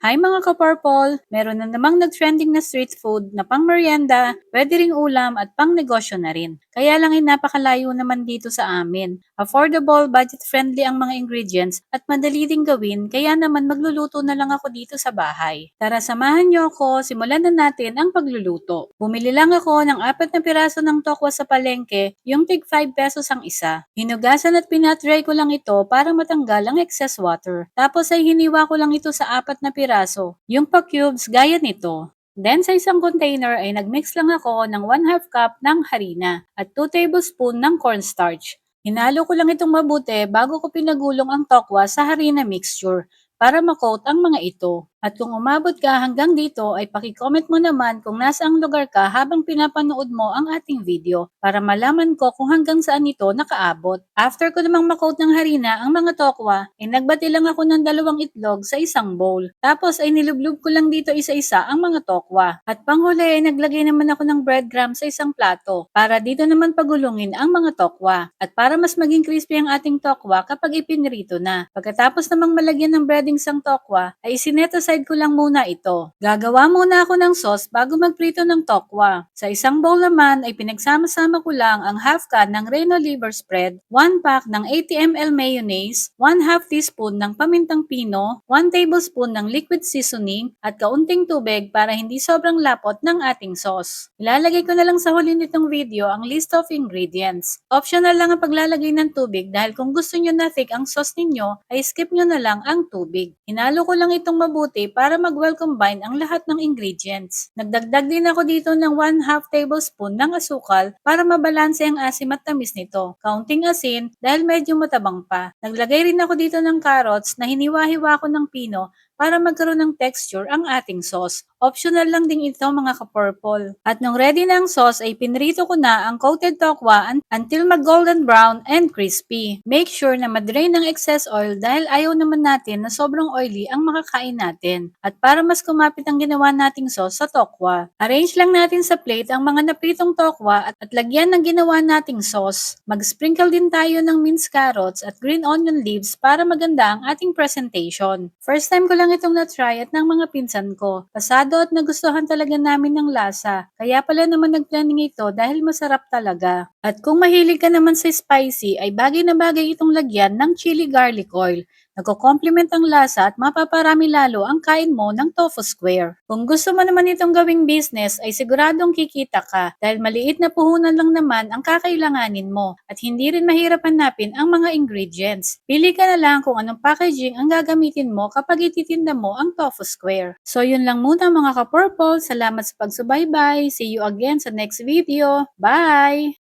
Hi mga ka-purple! Meron na namang nag-trending na street food na pang merienda, pwede ring ulam at pang negosyo na rin. Kaya lang ay napakalayo naman dito sa amin. Affordable, budget-friendly ang mga ingredients at madali ding gawin kaya naman magluluto na lang ako dito sa bahay. Tara samahan niyo ako, simulan na natin ang pagluluto. Bumili lang ako ng 4 na piraso ng tokwa sa palengke, yung tig 5 pesos ang isa. Hinugasan at pinatry ko lang ito para matanggal ang excess water. Tapos ay hiniwa ko lang ito sa 4 na piraso, yung pa-cubes gaya nito. Then sa isang container ay nagmix lang ako ng 1/2 cup ng harina at 2 tablespoon ng cornstarch. Hinalo ko lang itong mabuti bago ko pinagulong ang tokwa sa harina mixture para makoat ang mga ito. At kung umabot ka hanggang dito ay paki-comment mo naman kung nasaang lugar ka habang pinapanood mo ang ating video para malaman ko kung hanggang saan ito nakaabot. After ko namang makoat ng harina ang mga tokwa, ay nagbati lang ako ng 2 itlog sa isang bowl. Tapos ay nilublog ko lang dito isa-isa ang mga tokwa. At panghuli ay naglagay naman ako ng breadcrumbs sa isang plato para dito naman pagulungin ang mga tokwa. At para mas maging crispy ang ating tokwa kapag ipinrito na. Pagkatapos namang malagyan ng breadings ang tokwa, ay isinet aside ko lang muna ito. Gagawa muna ako ng sauce bago magprito ng tokwa. Sa isang bowl naman ay pinagsama-sama ko lang ang half can ng Reno liver spread, 1 pack ng 80 ml mayonnaise, 1/2 teaspoon ng pamintang pino, 1 tablespoon ng liquid seasoning, at kaunting tubig para hindi sobrang lapot ng ating sauce. Ilalagay ko na lang sa huli nitong video ang list of ingredients. Optional lang ang paglalagay ng tubig dahil kung gusto nyo na thick ang sauce ninyo, ay skip nyo na lang ang tubig. Hinalo ko lang itong mabuti para mag-well combine ang lahat ng ingredients. Nagdagdag din ako dito ng 1/2 tablespoon ng asukal para mabalanse ang asim at tamis nito. Kaunting asin dahil medyo matabang pa. Naglagay rin ako dito ng carrots na hiniwa-hiwa ko ng pino para magkaroon ng texture ang ating sauce. Optional lang din ito mga ka-purple. At nung ready na ang sauce ay pinrito ko na ang coated tokwa until mag-golden brown and crispy. Make sure na madrain ang excess oil dahil ayaw naman natin na sobrang oily ang makakain natin. At para mas kumapit ang ginawa nating sauce sa tokwa. Arrange lang natin sa plate ang mga napritong tokwa at lagyan ng ginawa nating sauce. Mag-sprinkle din tayo ng minced carrots at green onion leaves para maganda ang ating presentation. First time ko lang itong na-try at ng mga pinsan ko. Pasado at nagustuhan talaga namin ng lasa. Kaya pala naman nag-planning ito dahil masarap talaga. At kung mahilig ka naman sa spicy ay bagay na bagay itong lagyan ng chili garlic oil. Nagko-complement ang lasa at mapaparami lalo ang kain mo ng tofu square. Kung gusto mo naman itong gawing business ay siguradong kikita ka dahil maliit na puhunan lang naman ang kakailanganin mo at hindi rin mahirap hanapin ang mga ingredients. Pili ka na lang kung anong packaging ang gagamitin mo kapag ititinda mo ang tofu square. So yun lang muna mga ka-purple. Salamat sa pagsubaybay. See you again sa next video. Bye!